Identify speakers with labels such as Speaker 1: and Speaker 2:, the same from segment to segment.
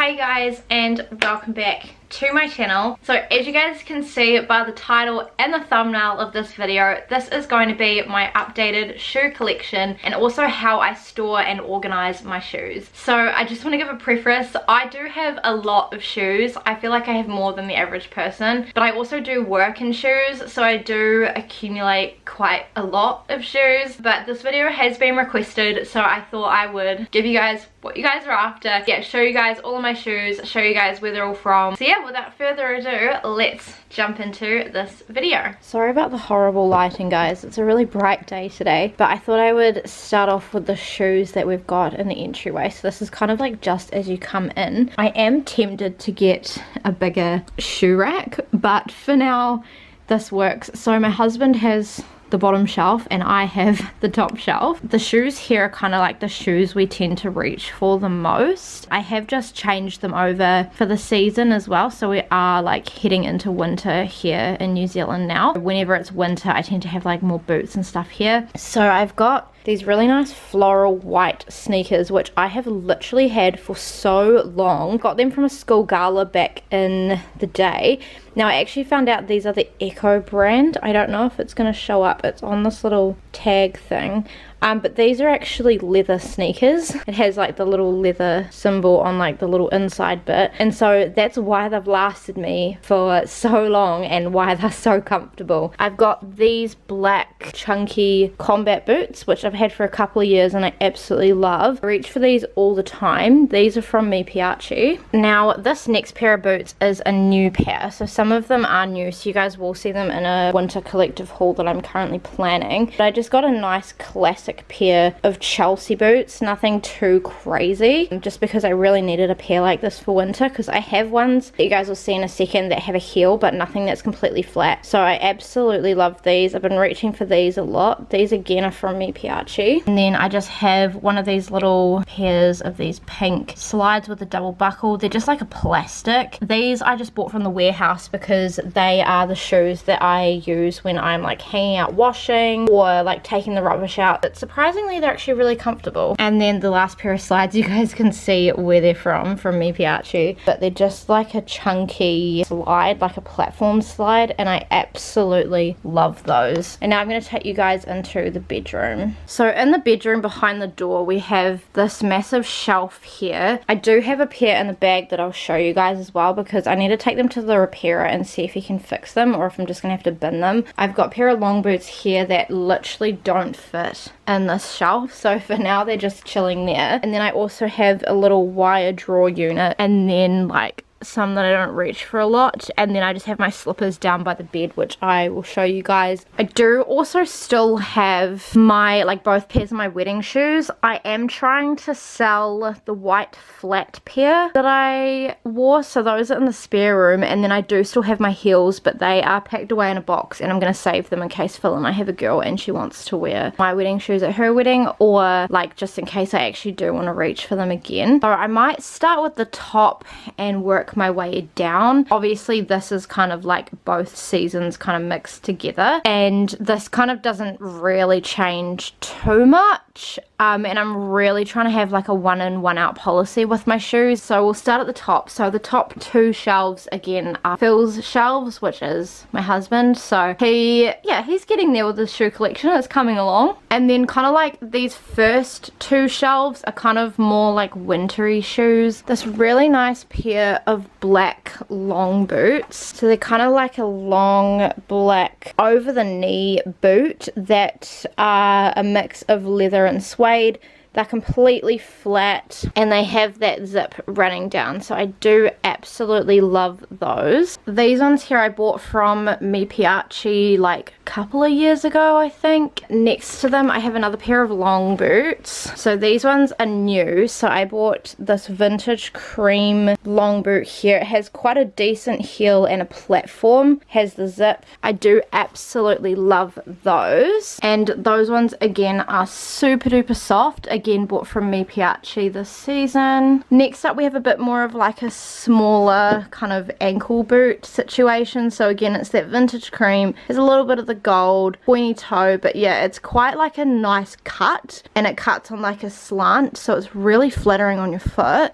Speaker 1: Hey guys, and welcome back to my channel. So as you guys can see by the title and the thumbnail of this video, this is going to be my updated shoe collection and also how I store and organize my shoes. So I just want to give a preface. I do have a lot of shoes. I feel like I have more than the average person, but I also do work in shoes, so I do accumulate quite a lot of shoes. But this video has been requested, so I thought I would give you guys what you guys are after. Yeah, show you guys all of my shoes, show you guys where they're all from. So yeah, without further ado, let's jump into this video. Sorry about the horrible lighting, guys. It's a really bright day today, but I thought I would start off with the shoes that we've got in the entryway. So this is kind of like just as you come in. I am tempted to get a bigger shoe rack, but for now this works. So my husband has the bottom shelf and I have the top shelf. The shoes here are kind of like the shoes we tend to reach for the most. I have just changed them over for the season as well, so we are like heading into winter here in New Zealand now. Whenever it's winter I tend to have like more boots and stuff here. So I've got these really nice floral white sneakers, which I have literally had for so long. Got them from a school gala back in the day. Now I actually found out these are the Echo brand. I don't know if it's going to show up. It's on this little tag thing. But these are actually leather sneakers. It has like the little leather symbol on like the little inside bit, and so that's why they've lasted me for so long and why they're so comfortable. I've got these black chunky combat boots, which I've had for a couple of years and I absolutely love. I reach for these all the time. These are from Mi Piace. Now this next pair of boots is a new pair, so some of them are new, so you guys will see them in a winter collective haul that I'm currently planning. But I just got a nice classic pair of Chelsea boots, nothing too crazy, just because I really needed a pair like this for winter, because I have ones that you guys will see in a second that have a heel but nothing that's completely flat. So I absolutely love these. I've been reaching for these a lot. These again are from Mi Piace. And then I just have one of these little pairs of these pink slides with a double buckle. They're just like a plastic. These I just bought from the warehouse because they are the shoes that I use when I'm like hanging out washing or like taking the rubbish out. It's surprisingly they're actually really comfortable. And then the last pair of slides, you guys can see where they're from Mi Piace, but they're just like a chunky slide, like a platform slide, and I absolutely love those. And now I'm going to take you guys into the bedroom. So in the bedroom behind the door we have this massive shelf here. I do have a pair in the bag that I'll show you guys as well, because I need to take them to the repairer and see if he can fix them or if I'm just gonna have to bin them. I've got a pair of long boots here that literally don't fit in this shelf, so for now they're just chilling there. And then I also have a little wire drawer unit, and then like some that I don't reach for a lot, and then I just have my slippers down by the bed, which I will show you guys. I do also still have my like both pairs of my wedding shoes. I am trying to sell the white flat pair that I wore, so those are in the spare room, and then I do still have my heels, but they are packed away in a box and I'm going to save them in case Phil and I have a girl and she wants to wear my wedding shoes at her wedding, or like just in case I actually do want to reach for them again. So I might start with the top and work my way down. Obviously this is kind of like both seasons kind of mixed together, and this kind of doesn't really change too much. And I'm really trying to have like a one in one out policy with my shoes. So we'll start at the top. So the top two shelves again are Phil's shelves, which is my husband. So he's getting there with his shoe collection. It's coming along. And then kind of like these first two shelves are kind of more like wintry shoes. This really nice pair of black long boots. So they're kind of like a long black over the knee boot that are a mix of leather and suede. They're completely flat and they have that zip running down, so I do absolutely love those. These ones here I bought from Mi Piace like a couple of years ago, I think. Next to them I have another pair of long boots. So these ones are new, so I bought this vintage cream long boot here. It has quite a decent heel and a platform, has the zip. I do absolutely love those, and those ones again are super duper soft. again bought from Mi Piace this season. Next up we have a bit more of like a smaller kind of ankle boot situation. So again, it's that vintage cream. There's a little bit of the gold, pointy toe, but yeah, it's quite like a nice cut, and it cuts on like a slant, so it's really flattering on your foot.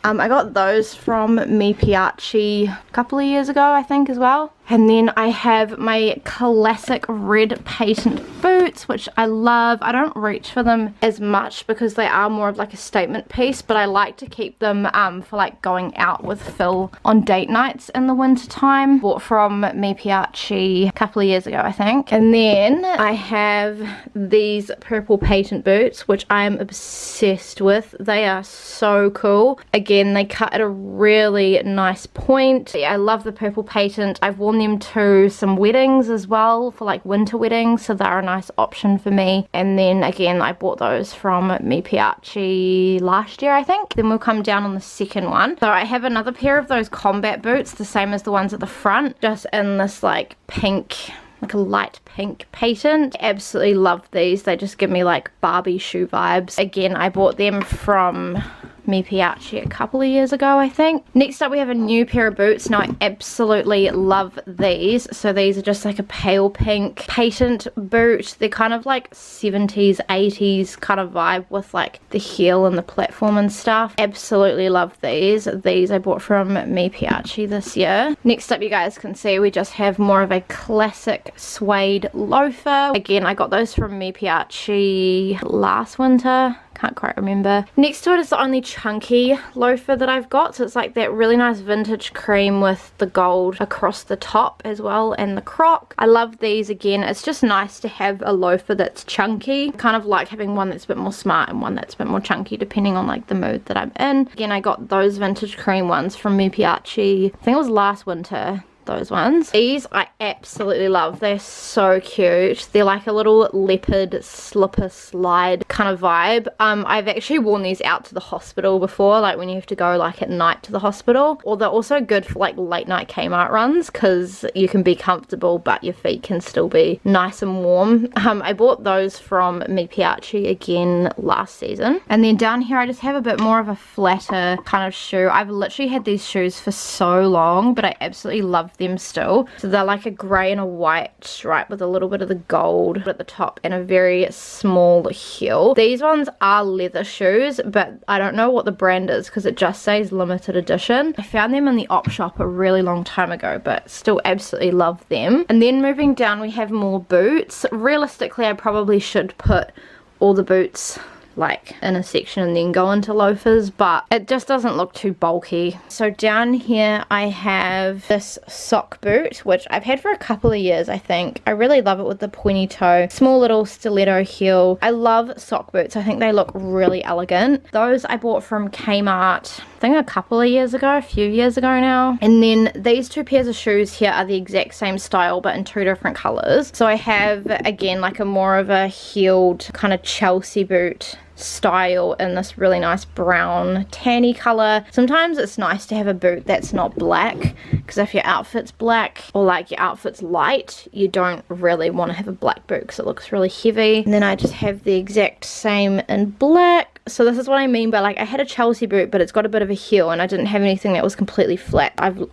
Speaker 1: I got those from Mi Piace a couple of years ago, I think, as well. And then I have my classic red patent boots, which I love. I don't reach for them as much because they are more of like a statement piece, but I like to keep them for like going out with Phil on date nights in the winter time. Bought from Mi Piace a couple of years ago, I think. And then I have these purple patent boots, which I am obsessed with. They are so cool. Again, they cut at a really nice point. Yeah, I love the purple patent. I've worn them to some weddings as well, for like winter weddings, so they're a nice option for me. And then again, I bought those from Mi Piace last year, I think. Then we'll come down on the second one. So I have another pair of those combat boots, the same as the ones at the front, just in this like pink, like a light pink patent. Absolutely love these. They just give me like Barbie shoe vibes. Again, I bought them from Mi Piace a couple of years ago, I think. Next up we have a new pair of boots. Now I absolutely love these. So these are just like a pale pink patent boot. They're kind of like 70s 80s kind of vibe with like the heel and the platform and stuff. Absolutely love these. These I bought from Mi Piace this year. Next up, you guys can see we just have more of a classic suede loafer. Again, I got those from Mi Piace last winter. Can't quite remember. Next to it is the only chunky loafer that I've got. So it's like that really nice vintage cream with the gold across the top as well, and the croc. I love these. Again, it's just nice to have a loafer that's chunky. Kind of like having one that's a bit more smart and one that's a bit more chunky depending on like the mood that I'm in. Again, I got those vintage cream ones from Mi Piace, I think it was last winter. Those ones. These I absolutely love. They're so cute. They're like a little leopard slipper slide kind of vibe. I've actually worn these out to the hospital before, like when you have to go like at night to the hospital. Or they're also good for like late night Kmart runs, because you can be comfortable but your feet can still be nice and warm. I bought those from Mi Piace again last season. And then down here I just have a bit more of a flatter kind of shoe. I've literally had these shoes for so long, but I absolutely love them still. So they're like a grey and a white stripe with a little bit of the gold at the top and a very small heel. These ones are leather shoes, but I don't know what the brand is because it just says limited edition. I found them in the op shop a really long time ago, but still absolutely love them. And then moving down we have more boots. Realistically, I probably should put all the boots like in a section and then go into loafers, but it just doesn't look too bulky. So down here I have this sock boot, which I've had for a couple of years, I think. I really love it with the pointy toe, small little stiletto heel. I love sock boots. I think they look really elegant. Those I bought from Kmart, I think a couple of years ago, a few years ago now. And then these two pairs of shoes here are the exact same style but in two different colors. So I have again like a more of a heeled kind of Chelsea boot style in this really nice brown tanny color. Sometimes it's nice to have a boot that's not black, because if your outfit's black or like your outfit's light, you don't really want to have a black boot because it looks really heavy. And then I just have the exact same in black. So this is what I mean by like I had a Chelsea boot but it's got a bit of a heel and I didn't have anything that was completely flat. I've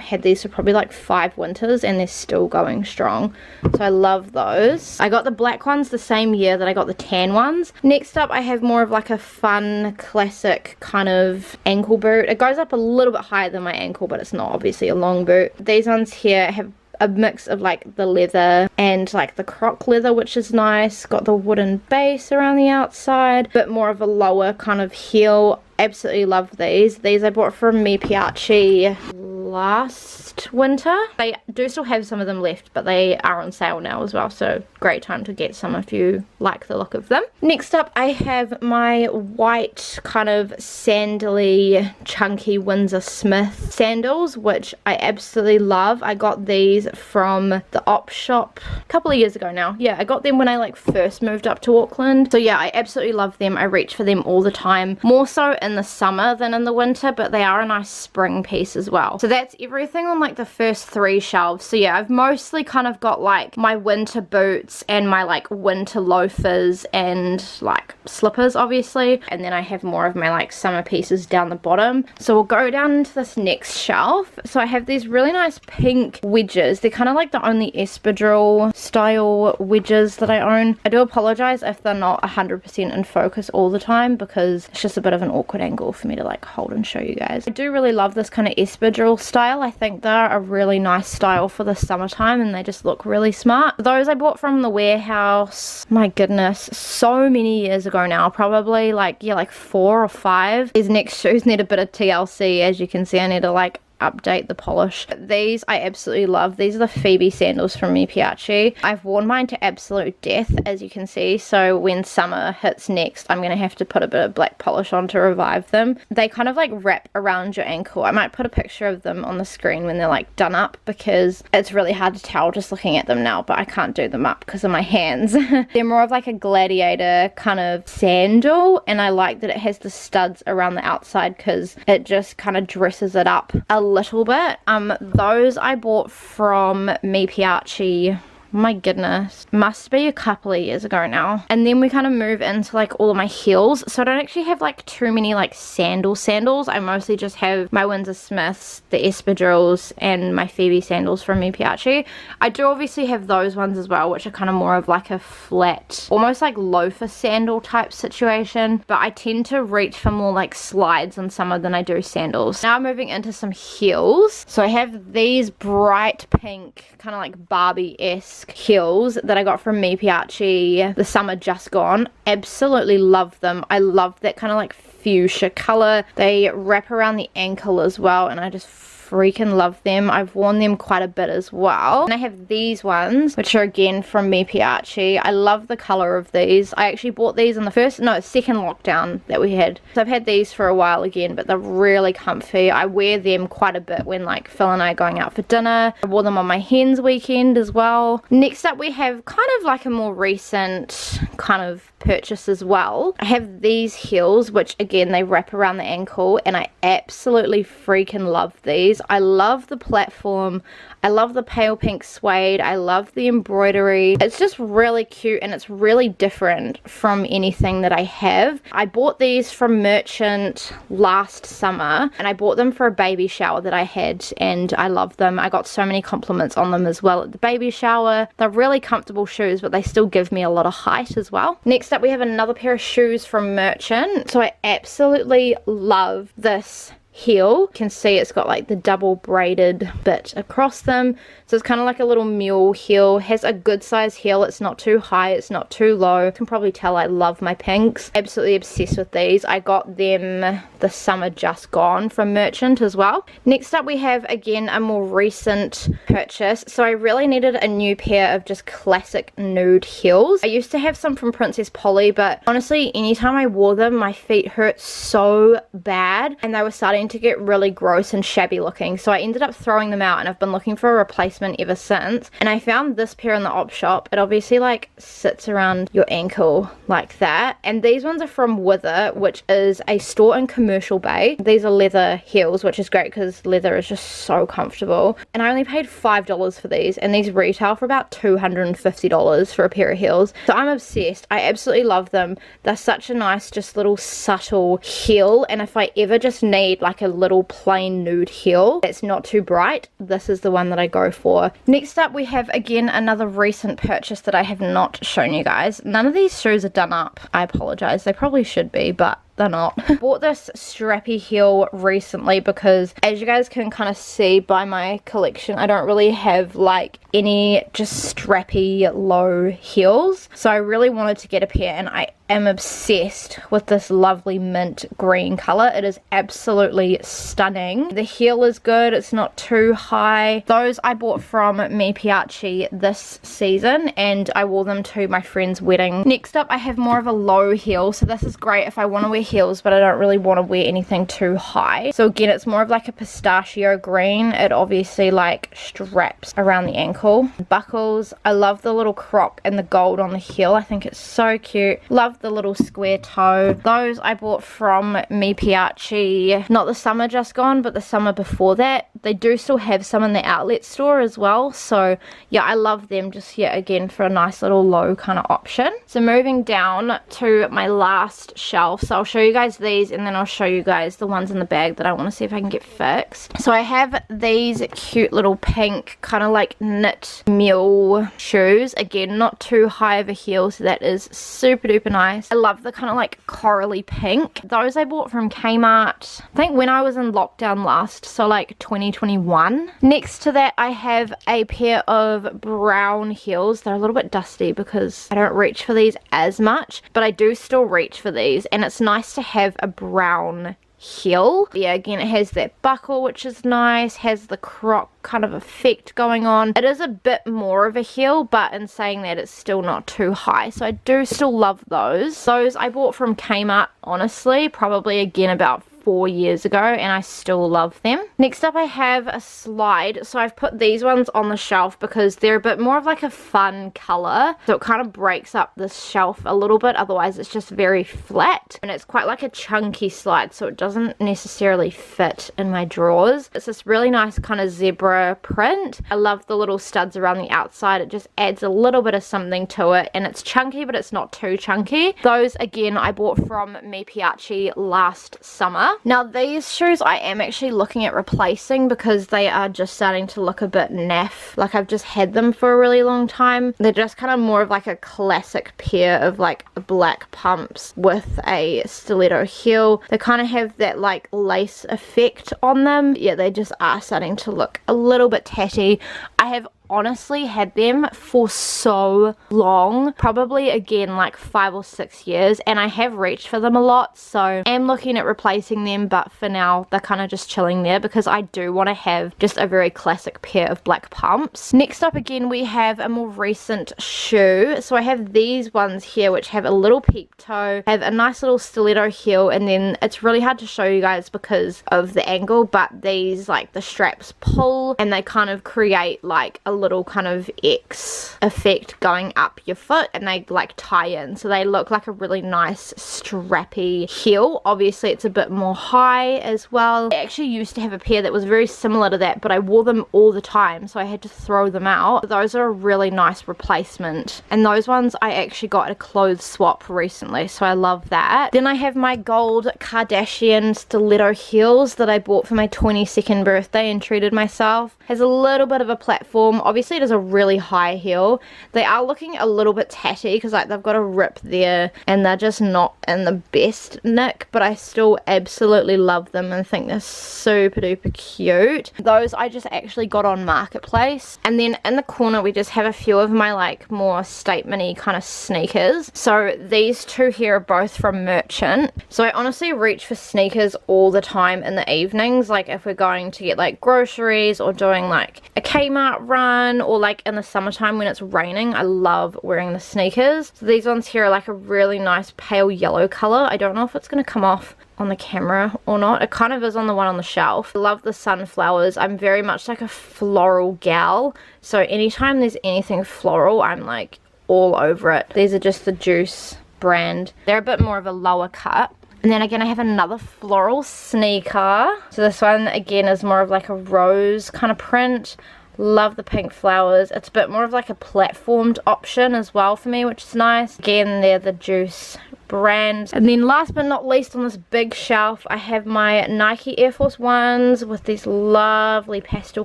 Speaker 1: had these for probably like 5 winters and they're still going strong. So I love those. I got the black ones the same year that I got the tan ones. Next up I have more of like a fun classic kind of ankle boot. It goes up a little bit higher than my ankle, but it's not obviously a long boot. These ones here have a mix of like the leather and like the croc leather, which is nice. Got the wooden base around the outside, but more of a lower kind of heel. Absolutely love these. These I bought from Mi Piace last winter. They do still have some of them left, but they are on sale now as well, so great time to get some if you like the look of them. Next up I have my white kind of sandally chunky Windsor Smith sandals, which I absolutely love. I got these from the op shop a couple of years ago now. Yeah, I got them when I like first moved up to Auckland. So yeah, I absolutely love them. I reach for them all the time, more so in the summer than in the winter, but they are a nice spring piece as well. So that that's everything on like the first 3 shelves. So yeah, I've mostly kind of got like my winter boots and my like winter loafers and like slippers obviously, and then I have more of my like summer pieces down the bottom. So we'll go down into this next shelf. So I have these really nice pink wedges. They're kind of like the only espadrille style wedges that I own. I do apologize if they're not 100% in focus all the time because it's just a bit of an awkward angle for me to like hold and show you guys. I do really love this kind of espadrille style. I think they're a really nice style for the summertime and they just look really smart. Those I bought from the warehouse, my goodness, so many years ago now, probably like, yeah, like 4 or 5. These next shoes need a bit of TLC. As you can see, I need to like update the polish. These I absolutely love. These are the Phoebe sandals from Mi Piace. I've worn mine to absolute death, as you can see, so when summer hits next I'm gonna have to put a bit of black polish on to revive them. They kind of like wrap around your ankle. I might put a picture of them on the screen when they're like done up because it's really hard to tell just looking at them now, but I can't do them up because of my hands. They're more of like a gladiator kind of sandal, and I like that it has the studs around the outside because it just kind of dresses it up a little bit. Those I bought from Mi Piace, my goodness, must be a couple of years ago now. And then we kind of move into like all of my heels. So I don't actually have like too many like sandals. I mostly just have my Windsor Smiths, the espadrilles, and my Phoebe sandals from Mi Piace. I do obviously have those ones as well, which are kind of more of like a flat, almost like loafer sandal type situation, but I tend to reach for more like slides in summer than I do sandals. Now I'm moving into some heels. So I have these bright pink kind of like Barbie-esque heels that I got from Mi Piace the summer just gone. Absolutely love them. I love that kind of like fuchsia color. They wrap around the ankle as well, and I just freaking love them. I've worn them quite a bit as well. And I have these ones, which are again from Mi Piace. I love the color of these. I actually bought these in the second lockdown that we had. So I've had these for a while again, but they're really comfy. I wear them quite a bit when like Phil and I are going out for dinner. I wore them on my hens weekend as well. Next up we have kind of like a more recent kind of purchase as well. I have these heels, which again they wrap around the ankle, and I absolutely freaking love these. I love the platform. I love the pale pink suede. I love the embroidery. It's just really cute and it's really different from anything that I have. I bought these from Merchant last summer and I bought them for a baby shower that I had, and I love them. I got so many compliments on them as well at the baby shower. They're really comfortable shoes, but they still give me a lot of height as well. Next up we have another pair of shoes from Merchant. So I absolutely love this heel. You can see it's got like the double braided bit across them, so it's kind of like a little mule heel. Has a good size heel. It's not too high, it's not too low. You can probably tell I love my pinks. Absolutely obsessed with these. I got them the summer just gone from Merchant as well. Next up we have again a more recent purchase. So I really needed a new pair of just classic nude heels. I used to have some from Princess Polly, but honestly anytime I wore them my feet hurt so bad and they were starting to get really gross and shabby looking, so I ended up throwing them out and I've been looking for a replacement ever since. And I found this pair in the op shop. It obviously like sits around your ankle like that, and these ones are from Wither, which is a store in Commercial Bay. These are leather heels, which is great because leather is just so comfortable, and I only paid $5 for these, and these retail for about $250 for a pair of heels. So I'm obsessed. I absolutely love them. They're such a nice just little subtle heel, and if I ever just need like a little plain nude heel that's not too bright, this is the one that I go for. Next up we have again another recent purchase that I have not shown you guys. None of these shoes are done up. I apologize, they probably should be, but they're not. Bought this strappy heel recently because, as you guys can kind of see by my collection, I don't really have like any just strappy low heels, so I really wanted to get a pair, and I am obsessed with this lovely mint green color. It is absolutely stunning. The heel is good, it's not too high. Those I bought from Mi Piace this season and I wore them to my friend's wedding. Next up I have more of a low heel, so this is great if I want to wear heels but I don't really want to wear anything too high. So again, it's more of like a pistachio green. It obviously like straps around the ankle. Buckles, I love the little crop and the gold on the heel. I think it's so cute. Love the little square toe. Those I bought from Mi Piace, not the summer just gone but the summer before that. They do still have some in the outlet store as well, so yeah, I love them just here again for a nice little low kind of option. So moving down to my last shelf, so I'll show you guys these and then I'll show you guys the ones in the bag that I want to see if I can get fixed. So I have these cute little pink kind of like knit mule shoes. Again, not too high of a heel, so that is super duper nice. I love the kind of like corally pink. Those I bought from Kmart, I think when I was in lockdown last, so like 2021. Next to that, I have a pair of brown heels. They're a little bit dusty because I don't reach for these as much, but I do still reach for these, and it's nice to have a brown heel. Yeah, again, it has that buckle, which is nice, has the croc kind of effect going on. It is a bit more of a heel, but in saying that, it's still not too high, so I do still love those. Those I bought from Kmart, honestly, probably again about 4 years ago, and I still love them. Next up, I have a slide. So I've put these ones on the shelf because they're a bit more of like a fun color, so it kind of breaks up this shelf a little bit, otherwise it's just very flat, and it's quite like a chunky slide, so it doesn't necessarily fit in my drawers. It's this really nice kind of zebra print. I love the little studs around the outside. It just adds a little bit of something to it, and it's chunky, but it's not too chunky. Those again I bought from Mi Piace last summer. Now these shoes I am actually looking at replacing because they are just starting to look a bit naff. Like, I've just had them for a really long time. They're just kind of more of like a classic pair of like black pumps with a stiletto heel. They kind of have that like lace effect on them. Yeah, they just are starting to look a little bit tatty. I have honestly had them for so long, probably again like 5 or 6 years, and I have reached for them a lot, so I am looking at replacing them, but for now they're kind of just chilling there because I do want to have just a very classic pair of black pumps. Next up, again, we have a more recent shoe. So I have these ones here which have a little peep toe, have a nice little stiletto heel, and then it's really hard to show you guys because of the angle, but these, like, the straps pull and they kind of create like a little kind of X effect going up your foot, and they like tie in, so they look like a really nice strappy heel. Obviously it's a bit more high as well. I actually used to have a pair that was very similar to that, but I wore them all the time, so I had to throw them out. Those are a really nice replacement, and those ones I actually got at a clothes swap recently, so I love that. Then I have my gold Kardashian stiletto heels that I bought for my 22nd birthday and treated myself. Has a little bit of a platform. Obviously it is a really high heel. They are looking a little bit tatty because like they've got a rip there and they're just not in the best nick, but I still absolutely love them and think they're super duper cute. Those I just actually got on Marketplace. And then in the corner we just have a few of my like more statement-y kind of sneakers. So these two here are both from Merchant. So I honestly reach for sneakers all the time in the evenings, like if we're going to get like groceries or doing like a Kmart run, or like in the summertime when it's raining. I love wearing the sneakers. So these ones here are like a really nice pale yellow color. I don't know if it's going to come off on the camera or not. It kind of is on the one on the shelf. I love the sunflowers. I'm very much like a floral gal, so anytime there's anything floral I'm like all over it. These are just the Juice brand. They're a bit more of a lower cut. And then again I have another floral sneaker. So this one again is more of like a rose kind of print. Love the pink flowers. It's a bit more of like a platformed option as well for me, which is nice. Again, they're the Juice brand. And then last but not least, on this big shelf I have my Nike Air Force Ones with these lovely pastel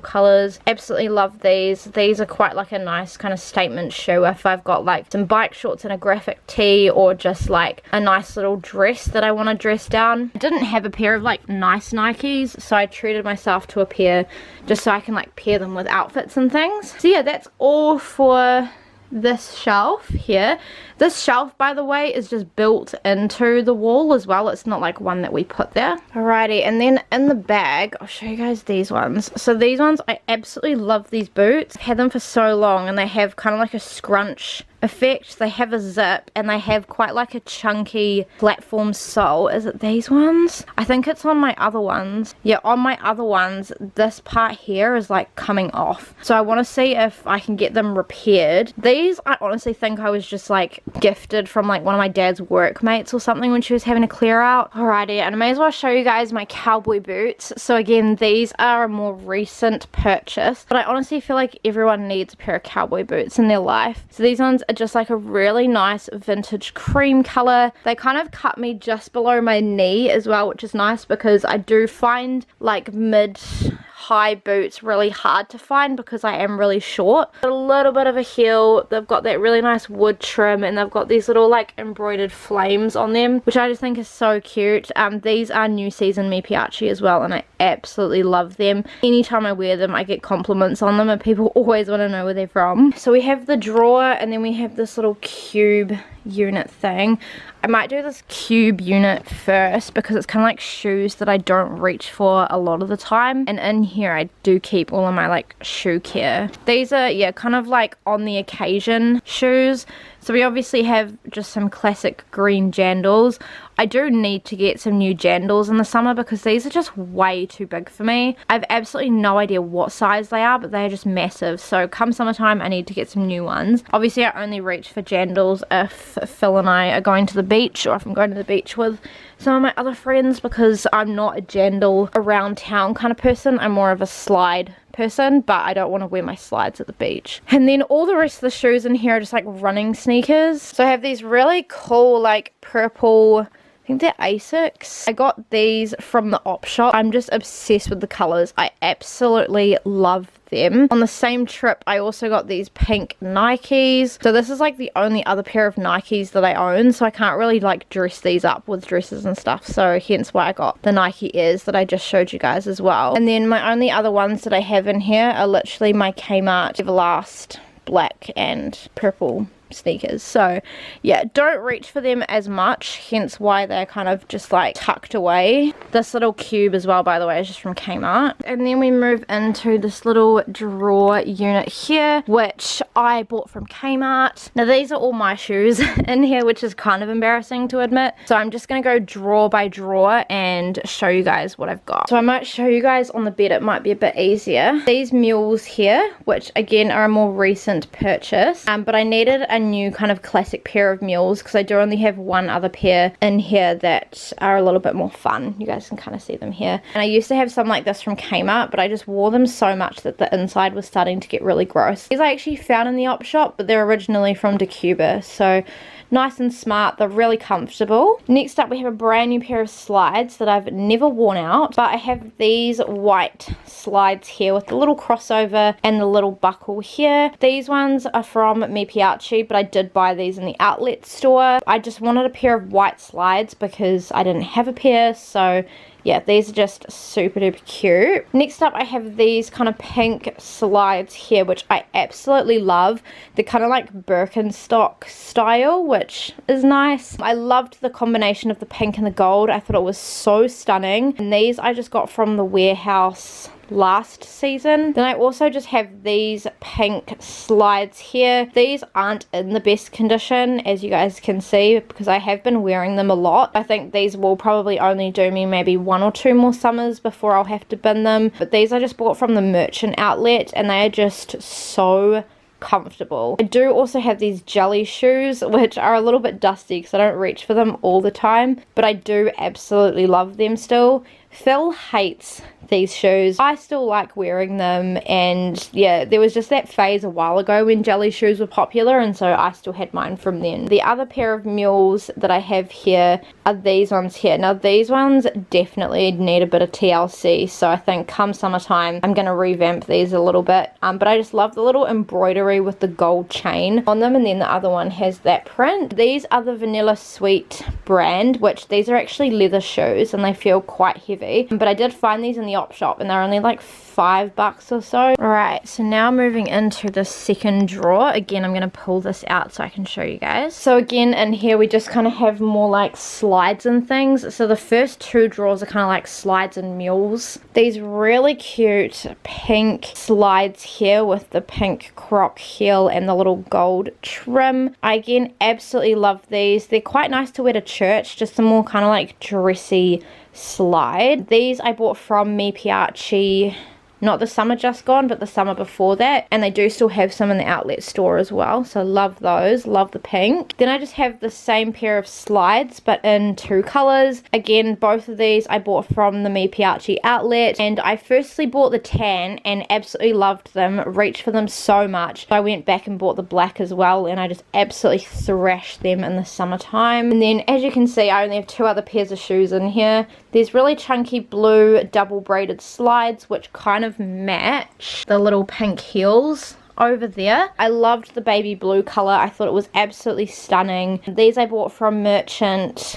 Speaker 1: colors. Absolutely love these. These are quite like a nice kind of statement shoe if I've got like some bike shorts and a graphic tee, or just like a nice little dress that I want to dress down. I didn't have a pair of like nice Nikes, so I treated myself to a pair just so I can like pair them with outfits and things. So yeah, that's all for this shelf here. This shelf, by the way, is just built into the wall as well. It's not like one that we put there. Alrighty, and then in the bag, I'll show you guys these ones. So these ones, I absolutely love these boots. I've had them for so long, and they have kind of like a scrunch effect. They have a zip and they have quite like a chunky platform sole. Is it these ones? I think it's on my other ones. Yeah, on my other ones, this part here is like coming off. So I want to see if I can get them repaired. These, I honestly think I was just like gifted from like one of my dad's workmates or something when she was having a clear out. Alrighty, and I may as well show you guys my cowboy boots. So again, these are a more recent purchase, but I honestly feel like everyone needs a pair of cowboy boots in their life. So these ones are just like a really nice vintage cream color. They kind of cut me just below my knee as well, which is nice because I do find like mid-high boots really hard to find because I am really short. A little bit of a heel. They've got that really nice wood trim and they've got these little like embroidered flames on them, which I just think is so cute. These are New Season Mi Piace as well, and I absolutely love them. Anytime I wear them I get compliments on them and people always want to know where they're from. So we have the drawer and then we have this little cube unit thing. I might do this cube unit first because it's kind of like shoes that I don't reach for a lot of the time, and in here I do keep all of my like shoe care. These are, yeah, kind of like on the occasion shoes. So we obviously have just some classic green jandals. I do need to get some new jandals in the summer because these are just way too big for me. I have absolutely no idea what size they are, but they're just massive. So come summertime I need to get some new ones. Obviously I only reach for jandals if Phil and I are going to the beach, or if I'm going to the beach with some of my other friends, because I'm not a jandal around town kind of person. I'm more of a slide person, but I don't want to wear my slides at the beach. And then all the rest of the shoes in here are just like running sneakers. So I have these really cool like purple, I think they're Asics. I got these from the opshop. I'm just obsessed with the colors. I absolutely love them. On the same trip I also got these pink Nikes. So this is like the only other pair of Nikes that I own, so I can't really like dress these up with dresses and stuff, so hence why I got the Nike Airs that I just showed you guys as well. And then my only other ones that I have in here are literally my Kmart Everlast black and purple sneakers. So yeah, don't reach for them as much, hence why they're kind of just like tucked away. This little cube as well, by the way, is just from Kmart. And then we move into this little drawer unit here, which I bought from Kmart. Now these are all my shoes in here, which is kind of embarrassing to admit, so I'm just gonna go drawer by drawer and show you guys what I've got. So I might show you guys on the bed, it might be a bit easier. These mules here, which again are a more recent purchase, but I needed a new kind of classic pair of mules because I do only have one other pair in here that are a little bit more fun. You guys can kind of see them here. And I used to have some like this from Kmart, but I just wore them so much that the inside was starting to get really gross. These I actually found in the opshop, but they're originally from Declutter, so nice and smart. They're really comfortable. Next up we have a brand new pair of slides that I've never worn out, but I have these white slides here with the little crossover and the little buckle here. These ones are from Mi Piace, but I did buy these in the outlet store. I just wanted a pair of white slides because I didn't have a pair, so yeah, these are just super duper cute. Next up I have these kind of pink slides here, which I absolutely love. They're kind of like Birkenstock style, which is nice. I loved the combination of the pink and the gold. I thought it was so stunning. And these I just got from the warehouse last season. Then I also just have these pink slides here. These aren't in the best condition, as you guys can see, because I have been wearing them a lot. I think these will probably only do me maybe 1 or 2 more summers before I'll have to bin them. But these I just bought from the merchant outlet and they are just so comfortable. I do also have these jelly shoes, which are a little bit dusty because I don't reach for them all the time, but I do absolutely love them still. Phil hates these shoes. I still like wearing them, and yeah, there was just that phase a while ago when jelly shoes were popular, and so I still had mine from then. The other pair of mules that I have here are these ones here. Now these ones definitely need a bit of TLC, so I think come summertime I'm going to revamp these a little bit, but I just love the little embroidery with the gold chain on them, and then the other one has that print. These are the Vanilla Sweet brand, which these are actually leather shoes and they feel quite heavy. comfy. But I did find these in the op shop and they're only like $5 or so. Alright, so now moving into the second drawer. Again, I'm going to pull this out so I can show you guys. So again, in here we just kind of have more like slides and things. So the first two drawers are kind of like slides and mules. These really cute pink slides here with the pink croc heel and the little gold trim. I again absolutely love these. They're quite nice to wear to church, just a more kind of like dressy slide. These I bought from Me Piace, not the summer just gone, but the summer before that, and they do still have some in the outlet store as well, so love those, love the pink. Then I just have the same pair of slides but in two colors. Again, both of these I bought from the Me Piace outlet, and I firstly bought the tan and absolutely loved them, reached for them so much. So I went back and bought the black as well, and I just absolutely thrashed them in the summertime. And then as you can see, I only have two other pairs of shoes in here. There's really chunky blue double braided slides which kind of match the little pink heels over there. I loved the baby blue color. I thought it was absolutely stunning. These I bought from Merchant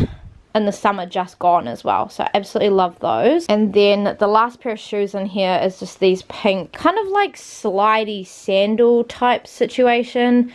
Speaker 1: in the summer just gone as well, so I absolutely love those. And then the last pair of shoes in here is just these pink kind of like slidey sandal type situation.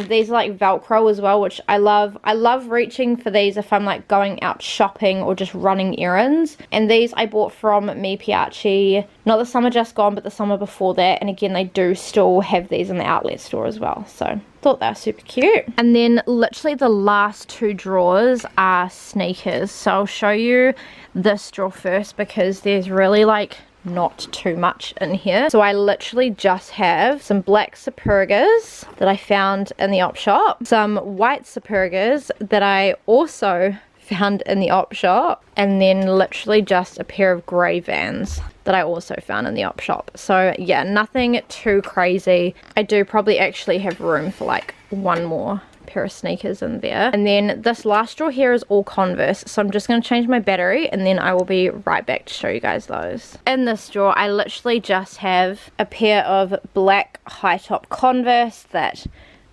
Speaker 1: These are like velcro as well, which I love. I love reaching for these if I'm like going out shopping or just running errands. And these I bought from Me Piace, not the summer just gone but the summer before that, and again they do still have these in the outlet store as well, so thought they were super cute. And then literally the last two drawers are sneakers, so I'll show you this drawer first because there's really like not too much in here. So I literally just have some black Supergas that I found in the op shop, some white Supergas that I also found in the op shop, and then literally just a pair of grey Vans that I also found in the op shop. So yeah, nothing too crazy. I do probably actually have room for like one more pair of sneakers in there. And then this last drawer here is all Converse, so I'm just going to change my battery and then I will be right back to show you guys those. In this drawer I literally just have a pair of black high top Converse that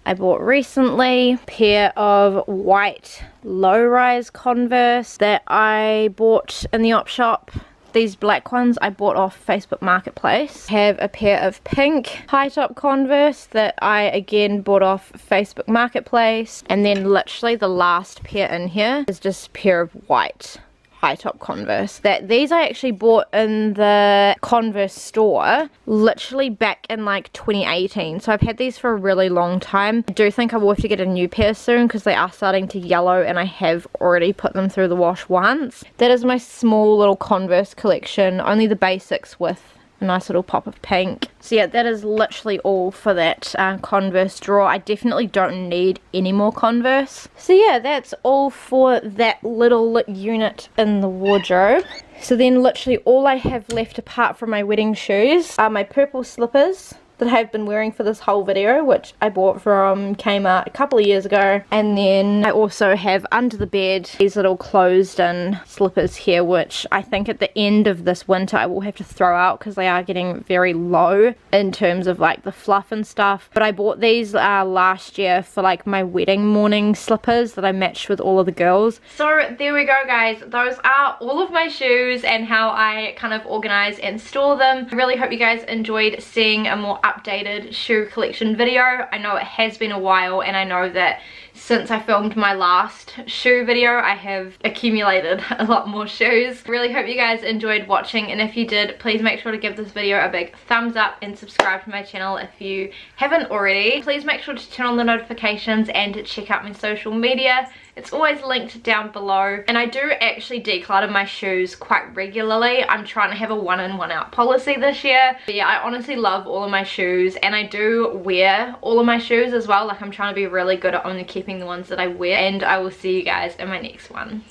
Speaker 1: I bought recently, pair of white low-rise Converse that I bought in the op shop. These black ones I bought off Facebook Marketplace. Have a pair of pink high top Converse that I again bought off Facebook Marketplace. And then literally the last pair in here is just a pair of white high top Converse that these I actually bought in the Converse store literally back in like 2018, so I've had these for a really long time. I do think I will have to get a new pair soon because they are starting to yellow and I have already put them through the wash once. That is my small little Converse collection, only the basics with a nice little pop of pink. So yeah, that is literally all for that Converse drawer. I definitely don't need any more Converse. So yeah, that's all for that little unit in the wardrobe. So then literally all I have left apart from my wedding shoes are my purple slippers that I've been wearing for this whole video, which I bought from Kmart a couple of years ago. And then I also have under the bed these little closed-in slippers here, which I think at the end of this winter I will have to throw out because they are getting very low in terms of like the fluff and stuff. But I bought these last year for like my wedding morning slippers that I matched with all of the girls. So there we go guys, those are all of my shoes and how I kind of organize and store them. I really hope you guys enjoyed seeing a more updated shoe collection video. I know it has been a while and I know that since I filmed my last shoe video I have accumulated a lot more shoes. Really hope you guys enjoyed watching, and if you did, please make sure to give this video a big thumbs up and subscribe to my channel if you haven't already. Please make sure to turn on the notifications and check out my social media. It's always linked down below, and I do actually declutter my shoes quite regularly. I'm trying to have a one in one out policy this year. But yeah, I honestly love all of my shoes and I do wear all of my shoes as well. Like I'm trying to be really good at only keeping the ones that I wear, and I will see you guys in my next one.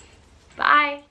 Speaker 1: Bye!